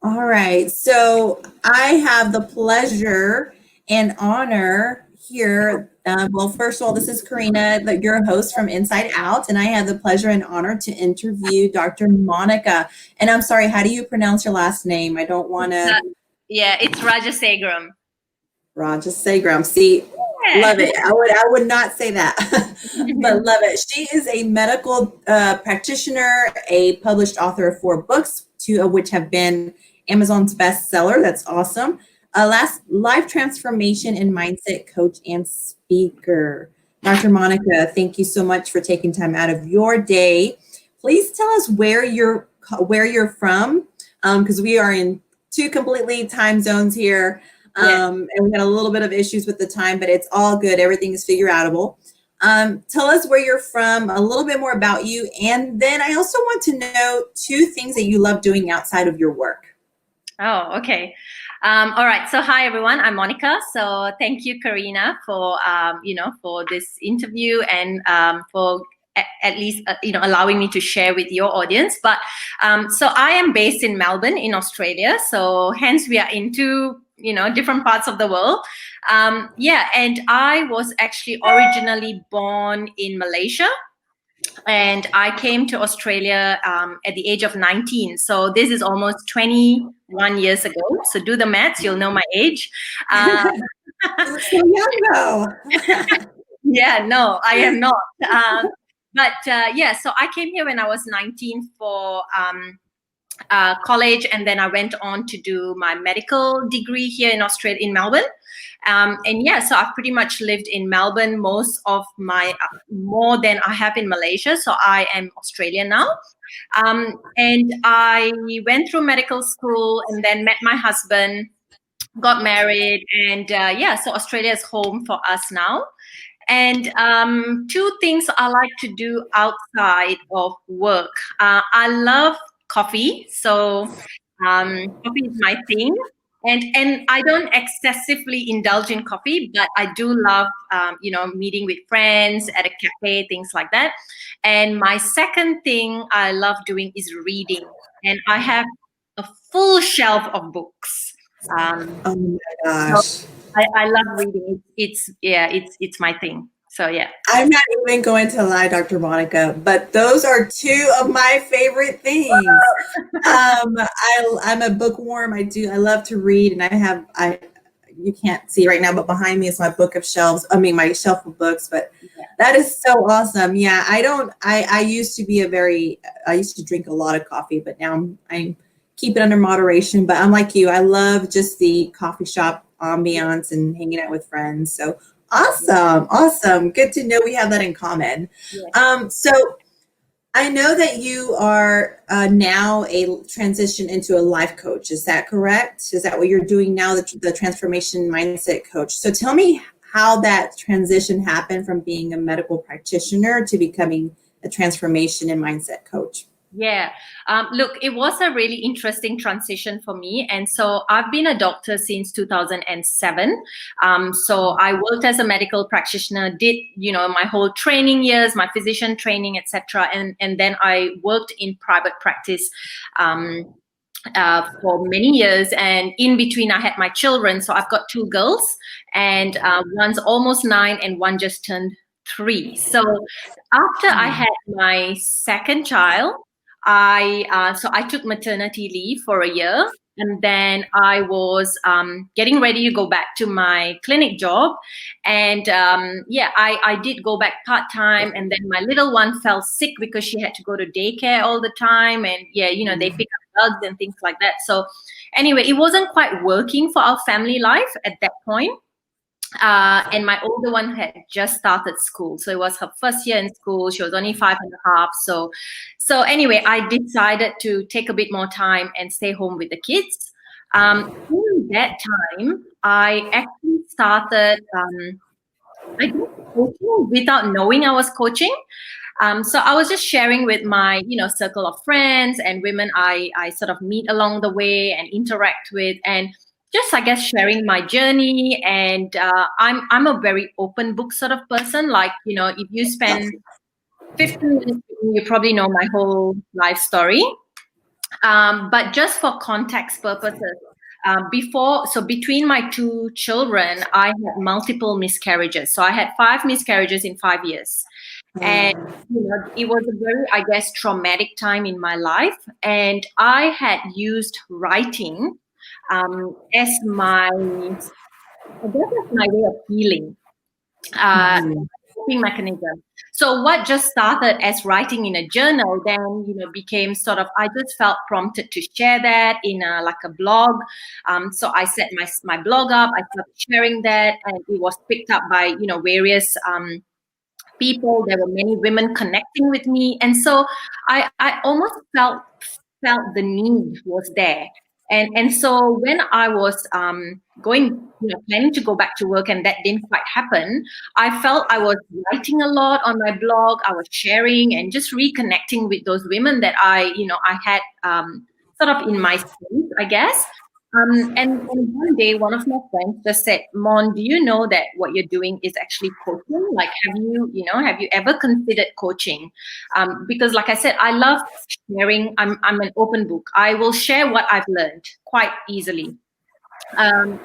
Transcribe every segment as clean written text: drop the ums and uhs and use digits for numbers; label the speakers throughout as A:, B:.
A: All right. So I have the pleasure and honor here. Well, first of all, this is Karina, your host from Inside Out, and I have the pleasure and honor to interview Dr. Monica. And I'm sorry, how do you pronounce your last name? I don't want to.
B: Yeah, it's Rajasegaram.
A: Rajasegaram. See,
B: Yeah.
A: love it. I would not say that, but love it. She is a medical practitioner, a published author of 4 books, 2 of which have been Amazon's bestseller. That's awesome. Last life transformation and mindset coach and speaker. Dr. Monica, thank you so much for taking time out of your day. Please tell us where you're from, because we are in 2 completely time zones here.
B: Yeah.
A: And we had a little bit of issues with the time, but it's all good. Everything is figure outable. Tell us where you're from, a little bit more about you, and then I also want to know 2 things that you love doing outside of your work.
B: Oh, okay. All right. So, hi everyone. I'm Monica. So, thank you, Karina, for for this interview and for at least allowing me to share with your audience. But so I am based in Melbourne, in Australia. So, hence we are into different parts of the world. Yeah, and I was actually originally born in Malaysia. And I came to Australia at the age of 19. So this is almost 21 years ago. So do the maths, you'll know my age.
A: You look so young, though.
B: Yeah, no, I am not. But yeah, so I came here when I was 19 for college, and then I went on to do my medical degree here in Australia, in Melbourne. And yeah, so I've pretty much lived in Melbourne most of my more than I have in Malaysia. So I am Australian now. And I went through medical school and then met my husband, got married, and yeah, so Australia is home for us now. And 2 things I like to do outside of work. I love coffee, so coffee is my thing. And I don't excessively indulge in coffee, but I do love meeting with friends at a cafe, things like that. And my second thing I love doing is reading, and I have a full shelf of books.
A: Oh my
B: So
A: gosh.
B: I love reading. It's my thing. So yeah.
A: I'm not even going to lie, Dr. Monica, but those are 2 of my favorite things. I'm a bookworm. I love to read, and you can't see right now, but behind me is my book of shelves. I mean, my shelf of books, but that is so awesome. Yeah, I used to be I used to drink a lot of coffee, but now I'm keep it under moderation. But I'm like you, I love just the coffee shop ambiance and hanging out with friends. So awesome. Awesome. Good to know we have that in common. So I know that you are now a transition into a life coach. Is that correct? Is that what you're doing now, the transformation mindset coach? So tell me how that transition happened from being a medical practitioner to becoming a transformation and mindset coach.
B: Yeah. Look, it was a really interesting transition for me. And so I've been a doctor since 2007. So I worked as a medical practitioner, did, my whole training years, my physician training, etc. And then I worked in private practice for many years. And in between, I had my children. So I've got 2 girls, and one's almost 9 and one just turned 3. So after I had my second child, I took maternity leave for a year, and then I was getting ready to go back to my clinic job, and yeah, I did go back part time, and then my little one fell sick because she had to go to daycare all the time, and yeah, they pick up bugs and things like that. So anyway, it wasn't quite working for our family life at that point. And my older one had just started school, so it was her first year in school. She was only 5.5. So anyway, I decided to take a bit more time and stay home with the kids. In that time, I actually started I did coaching without knowing I was coaching. So I was just sharing with my circle of friends and women I sort of meet along the way and interact with, and just, I guess, sharing my journey. And I'm a very open book sort of person. Like, if you spend 15 minutes with me, you probably know my whole life story. But just for context purposes, between my two children, I had multiple miscarriages. So I had 5 miscarriages in 5 years. And it was a very, I guess, traumatic time in my life. And I had used writing as my way of healing. Coping mechanism. So what just started as writing in a journal then, became sort of, I just felt prompted to share that in a blog. So I set my blog up, I started sharing that, and it was picked up by, various people. There were many women connecting with me. And so I almost felt the need was there. And so when I was planning to go back to work and that didn't quite happen, I felt I was writing a lot on my blog. I was sharing and just reconnecting with those women that I had sort of in my space, I guess. And one day, one of my friends just said, "Mon, do you know that what you're doing is actually coaching? Like, have you ever considered coaching?" Because, like I said, I love sharing. I'm an open book. I will share what I've learned quite easily. And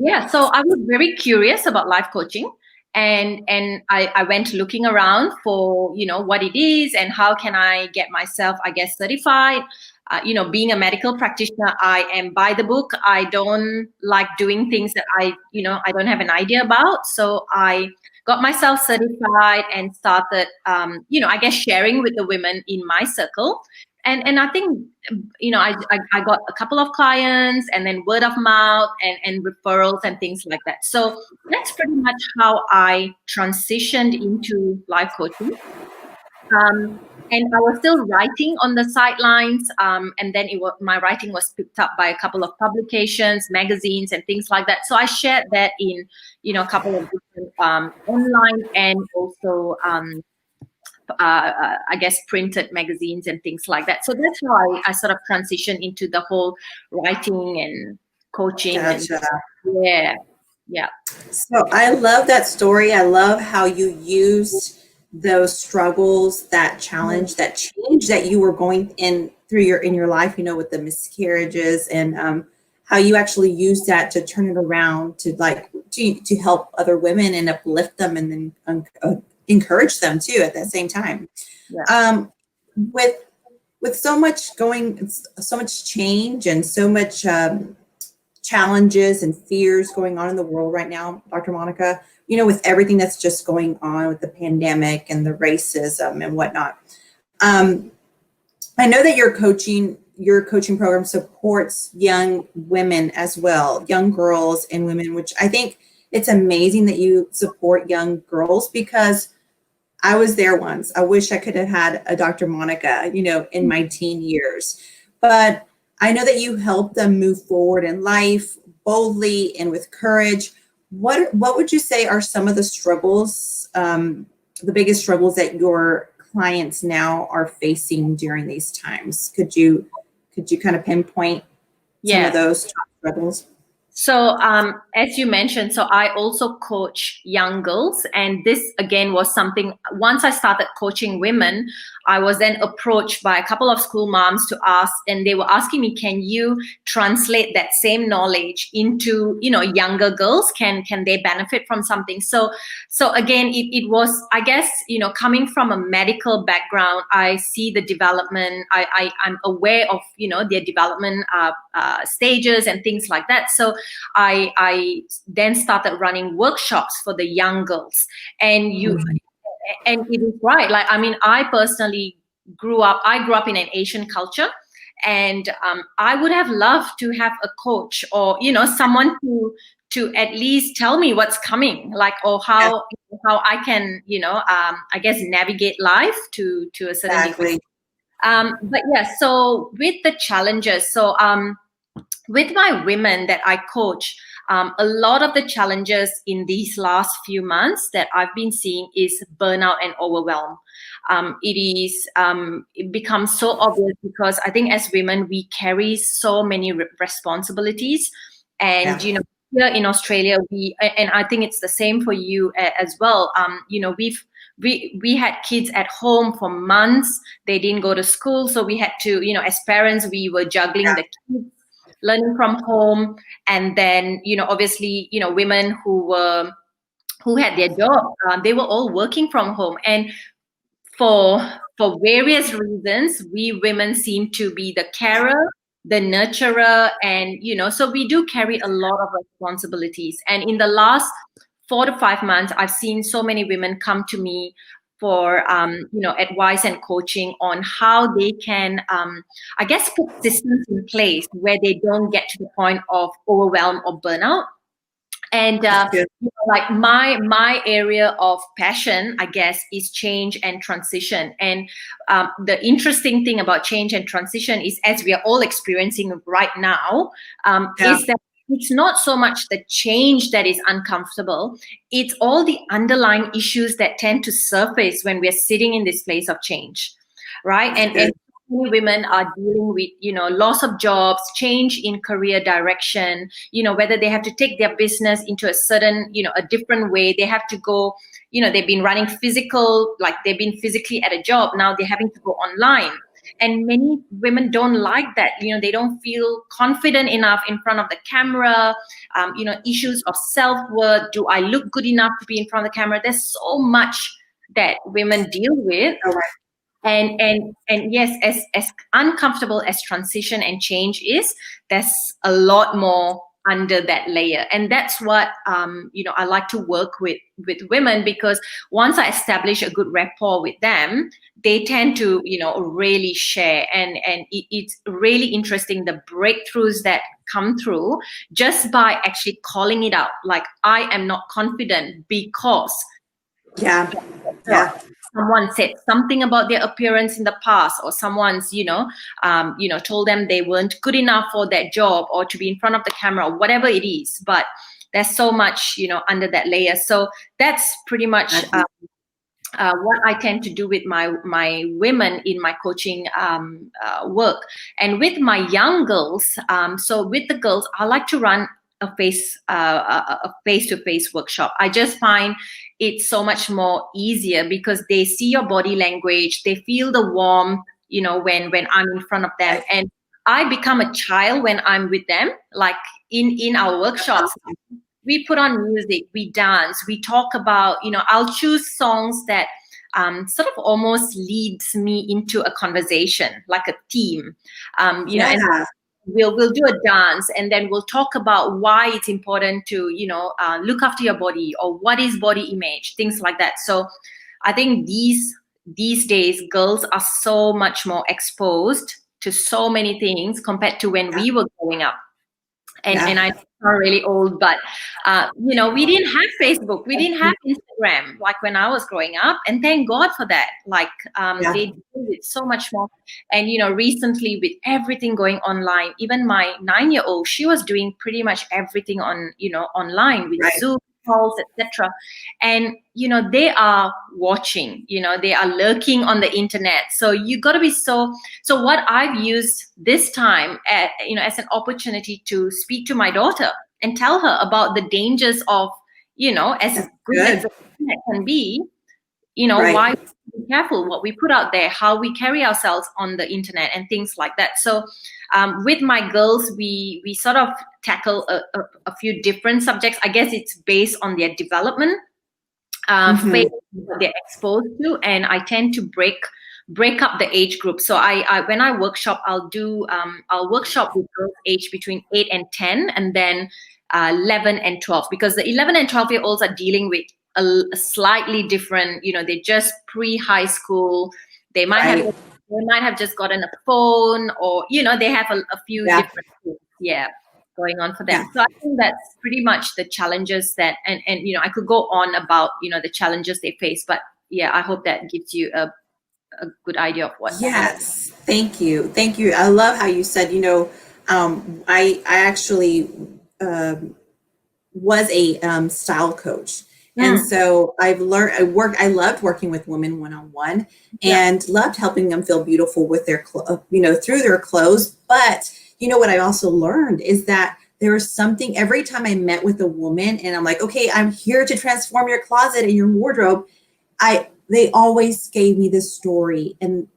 B: yeah, so I was very curious about life coaching, and I went looking around for what it is and how can I get myself, I guess, certified. Being a medical practitioner, I am by the book. I don't like doing things that I don't have an idea about. So I got myself certified and started, I guess, sharing with the women in my circle. And I think, I got a couple of clients and then word of mouth and referrals and things like that. So that's pretty much how I transitioned into life coaching. And I was still writing on the sidelines, and then my writing was picked up by a couple of publications, magazines, and things like that. So I shared that in, a couple of different online and also, I guess, printed magazines and things like that. So that's how I sort of transitioned into the whole writing and coaching.
A: Gotcha.
B: Yeah.
A: So I love that story. I love how you used those struggles, that challenge, that change that you were going in your life, with the miscarriages, and how you actually used that to turn it around to help other women and uplift them, and then encourage them too at that same time.
B: Yeah.
A: With so much change and so much challenges and fears going on in the world right now, Dr. Monica, with everything that's just going on with the pandemic and the racism and whatnot. I know that your coaching program supports young women as well, young girls and women, which I think it's amazing that you support young girls, because I was there once. I wish I could have had a Dr. Monica, in my teen years. But I know that you help them move forward in life boldly and with courage. What would you say are some of the struggles, the biggest struggles that your clients now are facing during these times? Could you kind of pinpoint some of those top struggles?
B: So as you mentioned, so I also coach young girls, and this again was something, once I started coaching women, I was then approached by a couple of school moms to ask, and they were asking me, can you translate that same knowledge into, younger girls? Can they benefit from something? So again, it was, I guess, coming from a medical background, I see the development, I'm aware of, their development stages and things like that. So I then started running workshops for the young girls, and it is right. Like, I mean, I personally grew up in an Asian culture, and I would have loved to have a coach or someone to at least tell me what's coming, like, or how I can I guess navigate life to a certain degree. But yeah, so with the challenges, with my women that I coach, a lot of the challenges in these last few months that I've been seeing is burnout and overwhelm. It becomes so obvious because I think as women, we carry so many responsibilities. And, here in Australia, and I think it's the same for you as well. we had kids at home for months. They didn't go to school, so we had to, as parents, we were juggling the kids, learning from home, and then obviously women who had their job, they were all working from home, and for various reasons, we women seem to be the carer, the nurturer, and so we do carry a lot of responsibilities. And in the last 4 to 5 months, I've seen so many women come to me for advice and coaching on how they can I guess put systems in place where they don't get to the point of overwhelm or burnout. And like my area of passion, I guess, is change and transition. And the interesting thing about change and transition is, as we are all experiencing right now, is that it's not so much the change that is uncomfortable. It's all the underlying issues that tend to surface when we're sitting in this place of change, right? And many women are dealing with, loss of jobs, change in career direction, whether they have to take their business into a certain, a different way. They have to go, they've been running physical, like they've been physically at a job. Now they're having to go online. And many women don't like that. They don't feel confident enough in front of the camera. Issues of self-worth. Do I look good enough to be in front of the camera? There's so much that women deal with.
A: All right.
B: And yes, as uncomfortable as transition and change is, there's a lot more under that layer. And that's what I like to work with women, because once I establish a good rapport with them, they tend to really share, and it's really interesting, the breakthroughs that come through just by actually calling it out, like, I am not confident because someone said something about their appearance in the past, or someone's told them they weren't good enough for that job or to be in front of the camera, or whatever it is. But there's so much under that layer. So that's pretty much what I tend to do with my women in my coaching work. And with my young girls, so with the girls, I like to run a face-to-face workshop. I just find it's so much more easier because they see your body language, they feel the warmth, when I'm in front of them, and I become a child when I'm with them. Like in our workshops, we put on music, we dance, we talk about, I'll choose songs that sort of almost leads me into a conversation, like a theme, and we'll do a dance, and then we'll talk about why it's important to look after your body, or what is body image, things like that. So I think these days girls are so much more exposed to so many things compared to when we were growing up. And I sound really old, but we didn't have Facebook, we didn't have Instagram like when I was growing up, and thank God for that. Like they do it so much more. And recently, with everything going online, even my 9-year-old, she was doing pretty much everything on online with Zoom calls, etc. And they are watching, they are lurking on the internet. So you got to be so what I've used this time as an opportunity to speak to my daughter and tell her about the dangers of as good as the internet can be, why we be careful what we put out there, how we carry ourselves on the internet, and things like that. So with my girls, we sort of tackle a few different subjects. I guess it's based on their development phase that they're exposed to, and I tend to break up the age group. So I when I workshop, I'll workshop with girls aged between 8 and 10, and then 11 and 12, because the 11 and 12-year-olds are dealing with a slightly different, they're just pre-high school. They might have just gotten a phone, or they have a few different things going on for them. So I think that's pretty much the challenges that, and I could go on about the challenges they face, but I hope that gives you a good idea of what.
A: Yes, thank you. I love how you said, I actually was a style coach. And so I loved working with women one-on-one, and loved helping them feel beautiful with their, through their clothes. But what I also learned is that there was something every time I met with a woman and I'm like, okay, I'm here to transform your closet and your wardrobe. they always gave me this story, and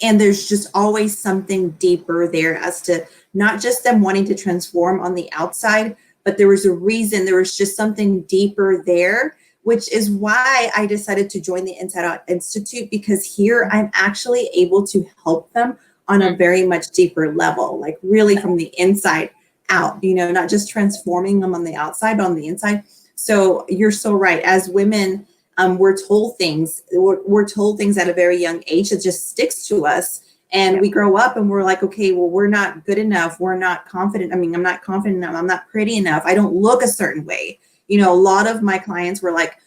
A: there's just always something deeper there as to not just them wanting to transform on the outside, but there was a reason, there was just something deeper there, which is why I decided to join the Inside Out Institute, because here I'm actually able to help them on a very much deeper level, like really from the inside out, not just transforming them on the outside, but on the inside. So you're so right. As women, we're told things at a very young age that just sticks to us. And we grow up and we're like, okay, well, we're not good enough. We're not confident. I mean, I'm not confident enough. I'm not pretty enough. I don't look a certain way. A lot of my clients were like,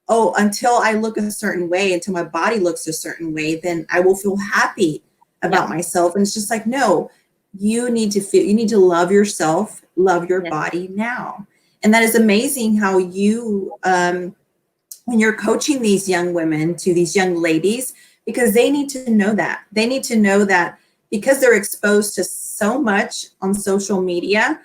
A: oh, until I look a certain way, until my body looks a certain way, then I will feel happy about myself. And it's just like, no, you need to love yourself, love your body now. And that is amazing how you, when you're coaching these young women, to these young ladies, because they need to know that. They need to know that because they're exposed to so much on social media,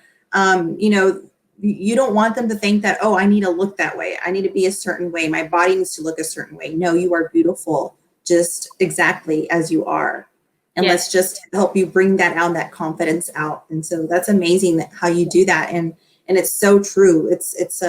A: you don't want them to think that, oh, I need to look that way. I need to be a certain way. My body needs to look a certain way. No, you are beautiful just exactly as you are. And let's just help you bring that out, that confidence out. And so that's amazing how you do that. And it's so true. It's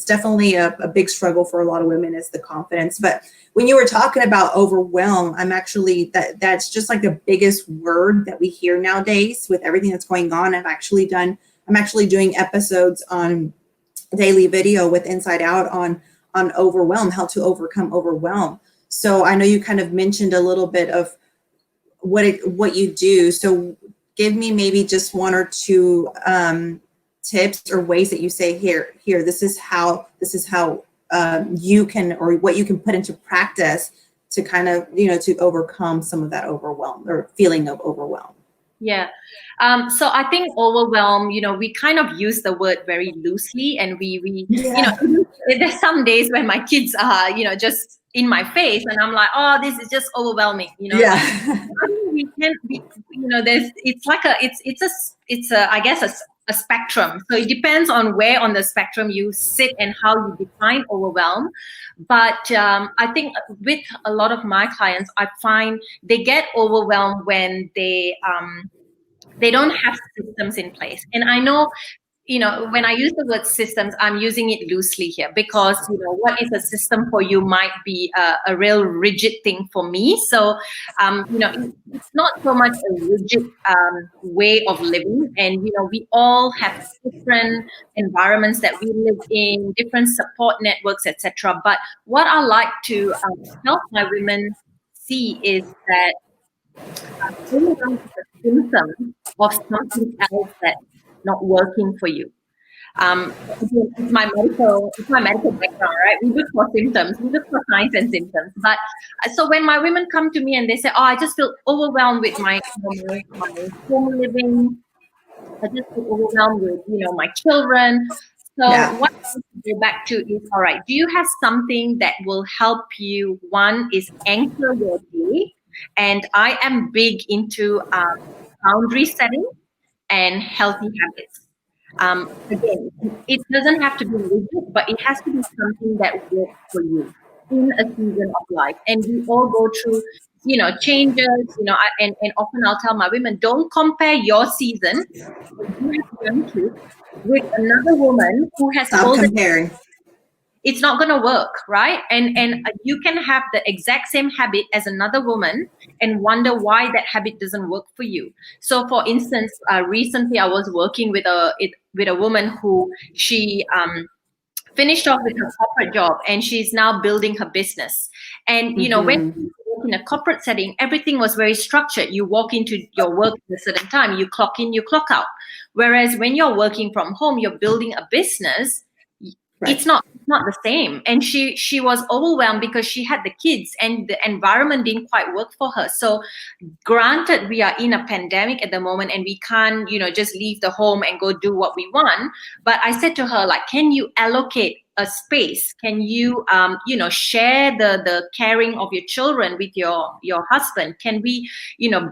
A: definitely a big struggle for a lot of women, is the confidence. But when you were talking about overwhelm, I'm actually, that's just like the biggest word that we hear nowadays with everything that's going on. I'm actually doing episodes on daily video with Inside Out on overwhelm, how to overcome overwhelm. So I know you kind of mentioned a little bit of what you do. So give me maybe just one or two tips or ways that you say, here, this is how you can, or what you can put into practice to kind of, to overcome some of that overwhelm or feeling of overwhelm.
B: Yeah. So I think overwhelm, we kind of use the word very loosely, and we there's some days when my kids are, just in my face and I'm like, oh, this is just overwhelming, we can be, it's I guess a spectrum. So it depends on where on the spectrum you sit and how you define overwhelm. But I think with a lot of my clients, I find they get overwhelmed when they don't have systems in place. And I know, when I use the word systems, I'm using it loosely here, because, what is a system for you might be a real rigid thing for me. So, it's not so much a rigid way of living. And, we all have different environments that we live in, different support networks, etc. But what I like to help my women see is that overwhelm is a symptom of something else that's not working for you. It's my medical background, right? We look for symptoms, we look for signs and symptoms. But so when my women come to me and they say, oh, I just feel overwhelmed with my home living, I just feel overwhelmed with, my children. So what I want to go back to is, all right, do you have something that will help you? One is anchor your day. And I am big into boundary setting and healthy habits. Again, it doesn't have to be rigid, but it has to be something that works for you in a season of life. And we all go through, changes, and often I'll tell my women, don't compare your season, you have young kids, with another woman who has
A: Stop comparing.
B: It's not going to work, right? And you can have the exact same habit as another woman and wonder why that habit doesn't work for you. So, for instance, recently I was working with a woman who she finished off with her corporate job and she's now building her business. And when you work in a corporate setting, everything was very structured. You walk into your work at a certain time, you clock in, you clock out. Whereas when you're working from home, you're building a business. Right. It's not the same. And she was overwhelmed because she had the kids and the environment didn't quite work for her. So granted, we are in a pandemic at the moment and we can't, just leave the home and go do what we want. But I said to her, like, can you allocate a space? Can you, share the caring of your children with your husband? Can we,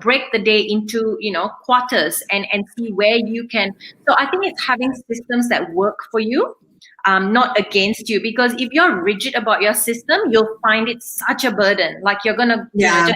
B: break the day into, quarters and see where you can. So I think it's having systems that work for you. not against you. Because if you're rigid about your system, you'll find it such a burden. Like you're gonna, you're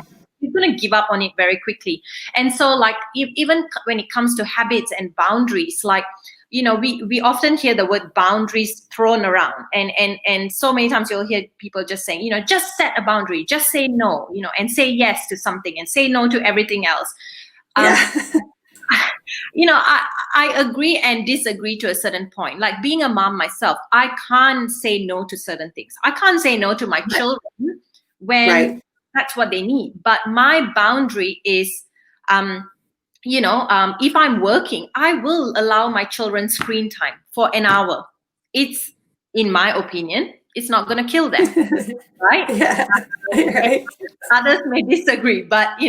B: gonna give up on it very quickly. And so, like, even when it comes to habits and boundaries, like, we often hear the word boundaries thrown around, and so many times you'll hear people just saying, just set a boundary, just say no, and say yes to something and say no to everything else. I agree and disagree to a certain point. Like being a mom myself, I can't say no to certain things. I can't say no to my children when that's what they need. But my boundary is, if I'm working, I will allow my children screen time for an hour. It's, in my opinion, it's not going to kill them, right?
A: Right.
B: Others may disagree, but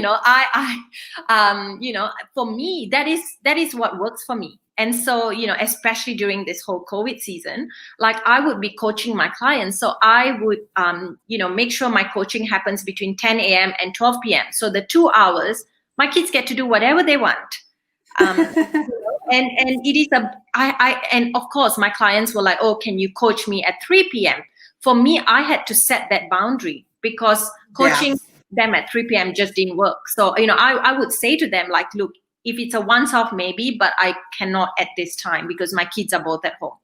B: for me, that is what works for me. And so, especially during this whole COVID season, like I would be coaching my clients. So I would, make sure my coaching happens between 10 a.m. and 12 p.m. So the 2 hours, my kids get to do whatever they want. And it is and of course my clients were like, oh, can you coach me at 3 p.m.? For me, I had to set that boundary because coaching them at 3 p.m. just didn't work. So, I would say to them, like, look, if it's a once off, maybe, but I cannot at this time because my kids are both at home.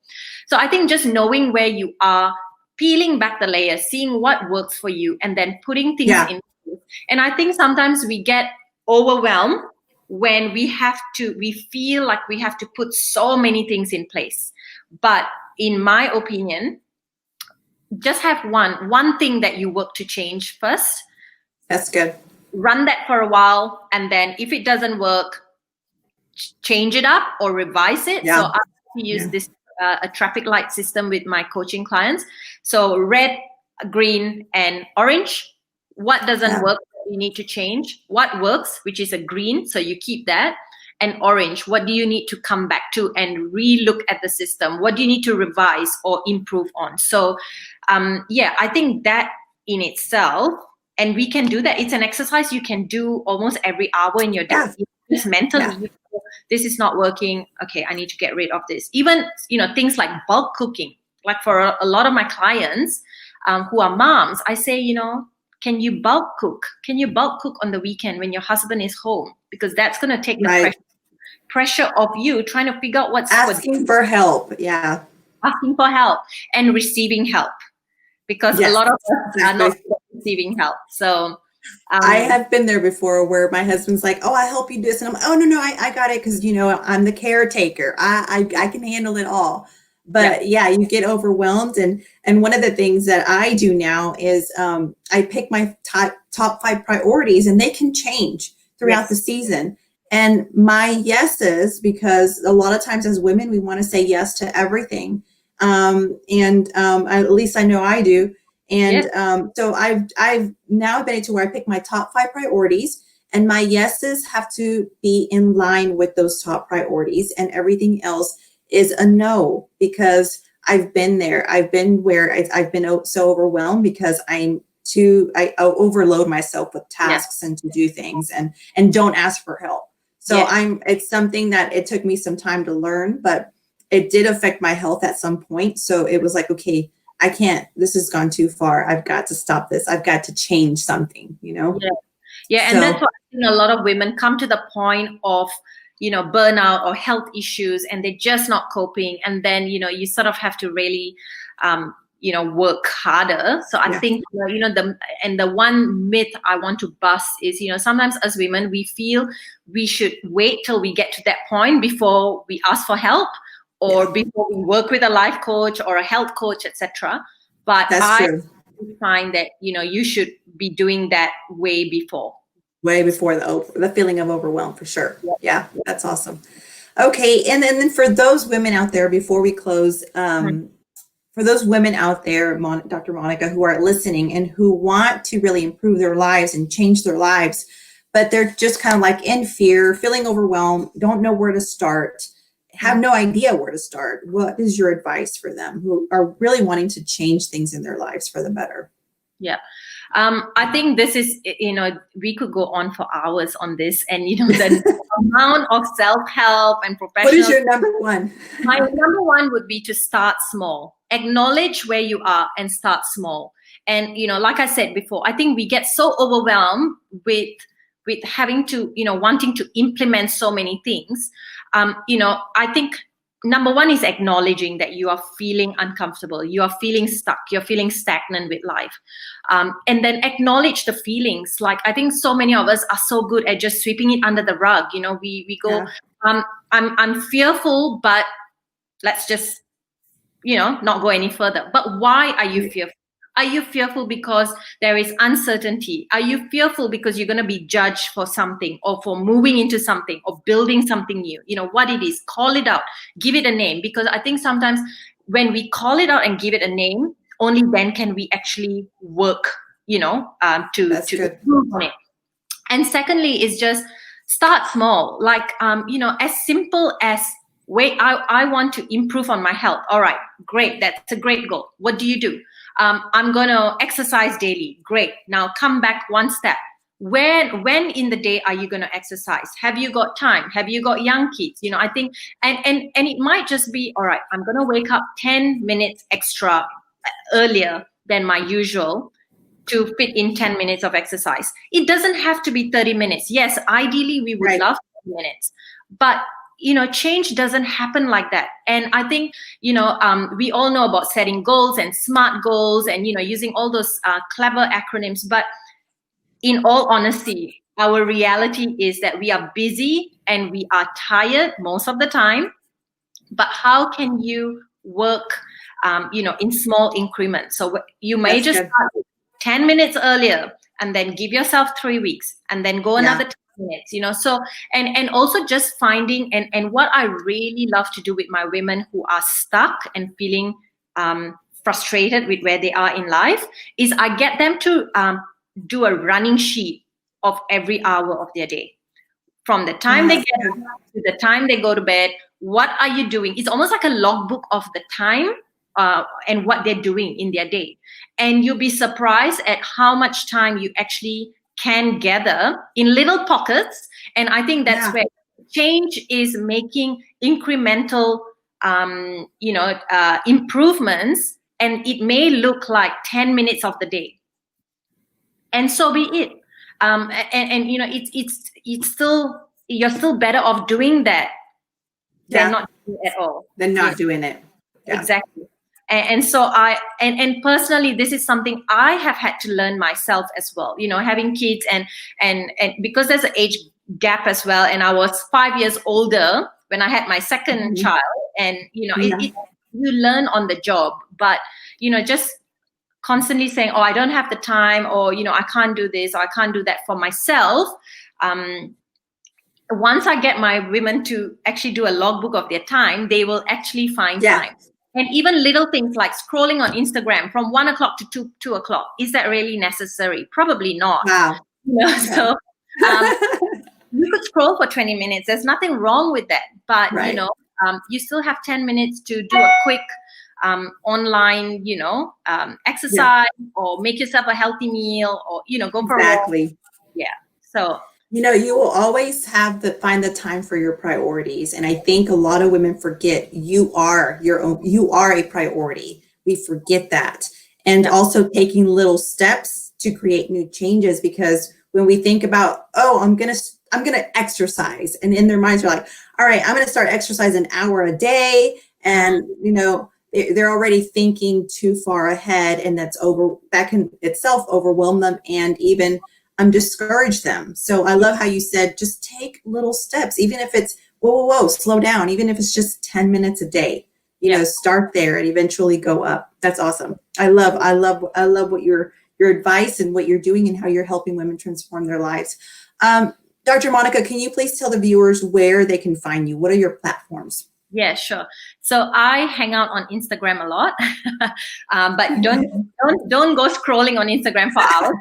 B: So I think just knowing where you are, peeling back the layers, seeing what works for you, and then putting things in place. And I think sometimes we get overwhelmed when we feel like we have to put so many things in place. But in my opinion, just have one thing that you work to change first.
A: That's good.
B: Run that for a while, and then if it doesn't work, change it up or revise it. So I use this a traffic light system with my coaching clients. So red, green, and orange. What doesn't work, you need to change. What works, which is a green, so you keep that. And orange, what do you need to come back to and re-look at the system? What do you need to revise or improve on? So I think that in itself, and we can do that. It's an exercise you can do almost every hour in your day. Just mentally, this is not working. Okay, I need to get rid of this. Even, things like bulk cooking. Like for a lot of my clients who are moms, I say, can you bulk cook? Can you bulk cook on the weekend when your husband is home? Because that's going to take the pressure of you trying to figure out what's
A: asking for help.
B: Asking for help and receiving help, because a lot of us are not receiving help. So
A: I have been there before where my husband's like, oh, I'll help you do this. And I'm like, oh, no, I got it. Cause I'm the caretaker. I can handle it all. But you get overwhelmed. And one of the things that I do now is I pick my top 5 priorities, and they can change throughout the season. And my yeses, because a lot of times as women, we want to say yes to everything. At least I know I do. And so I've now been to where I pick my top 5 priorities, and my yeses have to be in line with those top priorities, and everything else is a no, because I've been there. I've been where I've been so overwhelmed because I overload myself with tasks and to do things and don't ask for help. So it's something that it took me some time to learn, but it did affect my health at some point. So it was like, okay, I can't, this has gone too far. I've got to stop this. I've got to change something, And
B: that's what I think a lot of women come to the point of, burnout or health issues, and they're just not coping. And then, you sort of have to really, work harder. So I think, the one myth I want to bust is, sometimes as women, we feel we should wait till we get to that point before we ask for help, or before we work with a life coach or a health coach, etc. But I find that, you should be doing that way before
A: the feeling of overwhelm, for sure. Yeah, that's awesome. Okay. And then for those women out there, before we close, for those women out there, Dr. Monica, who are listening and who want to really improve their lives and change their lives, but they're just kind of like in fear, feeling overwhelmed, don't know where to start, have no idea where to start. What is your advice for them who are really wanting to change things in their lives for the better?
B: I think this is, we could go on for hours on this, and, the amount of self-help and professional.
A: What is your number one?
B: My number one would be to start small. acknowledge where you are and start small. And, like I said before, I think we get so overwhelmed with having to, wanting to implement so many things. I think number one is acknowledging that you are feeling uncomfortable, you are feeling stuck, you're feeling stagnant with life. And then acknowledge the feelings. Like, I think so many of us are so good at just sweeping it under the rug. We go, I'm fearful, but let's just, not go any further. But why are you fearful? Are you fearful because there is uncertainty? Are you fearful because you're going to be judged for something, or for moving into something, or building something new? What it is, call it out, give it a name. Because I think sometimes when we call it out and give it a name, only then can we actually work, to improve on it. And secondly is just start small. Like, as simple as, wait, I want to improve on my health. All right, great. That's a great goal. What do you do? I'm going to exercise daily. Great. Now come back one step. When in the day are you going to exercise? Have you got time? Have you got young kids? I think, and it might just be, all right, I'm going to wake up 10 minutes extra earlier than my usual to fit in 10 minutes of exercise. It doesn't have to be 30 minutes. Yes, ideally we would love 30 minutes, but change doesn't happen like that. And I think, we all know about setting goals and SMART goals and, using all those clever acronyms. But in all honesty, our reality is that we are busy and we are tired most of the time. But how can you work, in small increments? So you may start 10 minutes earlier, and then give yourself 3 weeks, and then go another 10 minutes, so, and also just finding, and what I really love to do with my women who are stuck and feeling frustrated with where they are in life, is I get them to do a running sheet of every hour of their day. From the time they get up to the time they go to bed, what are you doing? It's almost like a logbook of the time and what they're doing in their day. And you'll be surprised at how much time you actually can gather in little pockets. And I think that's where change is making incremental, improvements. And it may look like 10 minutes of the day. And so be it. It's still, you're still better off doing that than not doing it at all.
A: Than not doing it.
B: Yeah. Exactly. And so and personally, this is something I have had to learn myself as well, having kids and because there's an age gap as well. And I was 5 years older when I had my second child, and, you learn on the job, but, just constantly saying, oh, I don't have the time, or, I can't do this, or I can't do that for myself. Once I get my women to actually do a logbook of their time, they will actually find time. And even little things like scrolling on Instagram from 1 o'clock to 2 o'clock. Is that really necessary? Probably not.
A: Wow.
B: So you could scroll for 20 minutes. There's nothing wrong with that. But, you still have 10 minutes to do a quick online, exercise, or make yourself a healthy meal, or, go for a walk. Yeah. So,
A: you will always find the time for your priorities. And I think a lot of women forget you are a priority. We forget that. And also taking little steps to create new changes, because when we think about, oh, I'm going to exercise, and in their minds are like, all right, I'm going to start exercising an hour a day. And, they're already thinking too far ahead, and that can itself overwhelm them and even discourage them. So I love how you said, just take little steps, even if it's, whoa, slow down. Even if it's just 10 minutes a day, start there and eventually go up. That's awesome. I love what your advice and what you're doing and how you're helping women transform their lives. Dr. Monica, can you please tell the viewers where they can find you? What are your platforms?
B: Yeah, sure. So I hang out on Instagram a lot, but don't go scrolling on Instagram for hours.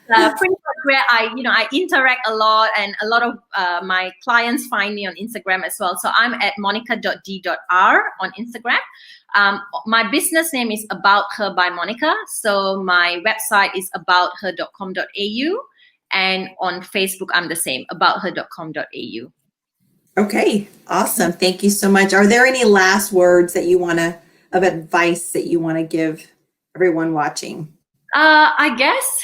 B: That's pretty much where I interact a lot, and a lot of my clients find me on Instagram as well. So I'm at monica.d.r on Instagram. My business name is About Her by Monica. So my website is abouther.com.au, and on Facebook I'm the same, abouther.com.au.
A: Okay, awesome. Thank you so much. Are there any last words that you want to of advice that you want to give everyone watching?
B: I guess,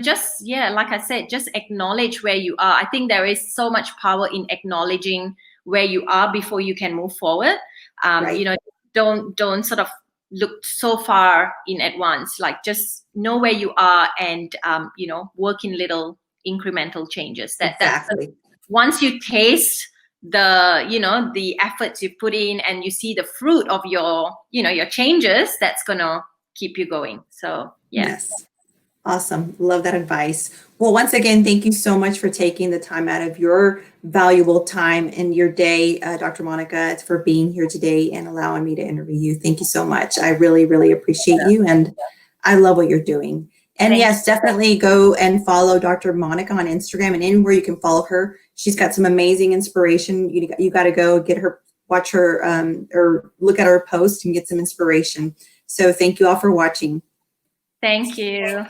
B: just, like I said, just acknowledge where you are. I think there is so much power in acknowledging where you are before you can move forward.
A: Right.
B: Don't sort of look so far in advance. Like, just know where you are and, work in little incremental changes.
A: Exactly.
B: Once you taste the efforts you put in and you see the fruit of your changes, that's gonna keep you going. So yeah.
A: Yes. Awesome. Love that advice. Well, once again, thank you so much for taking the time out of your valuable time in your day, Dr. Monica, for being here today and allowing me to interview you. Thank you so much. I really, really appreciate you, and I love what you're doing. And yes, definitely go and follow Dr. Monica on Instagram and anywhere you can follow her. She's got some amazing inspiration. You got to go get her, watch her, or look at her post and get some inspiration. So thank you all for watching.
B: Thank you.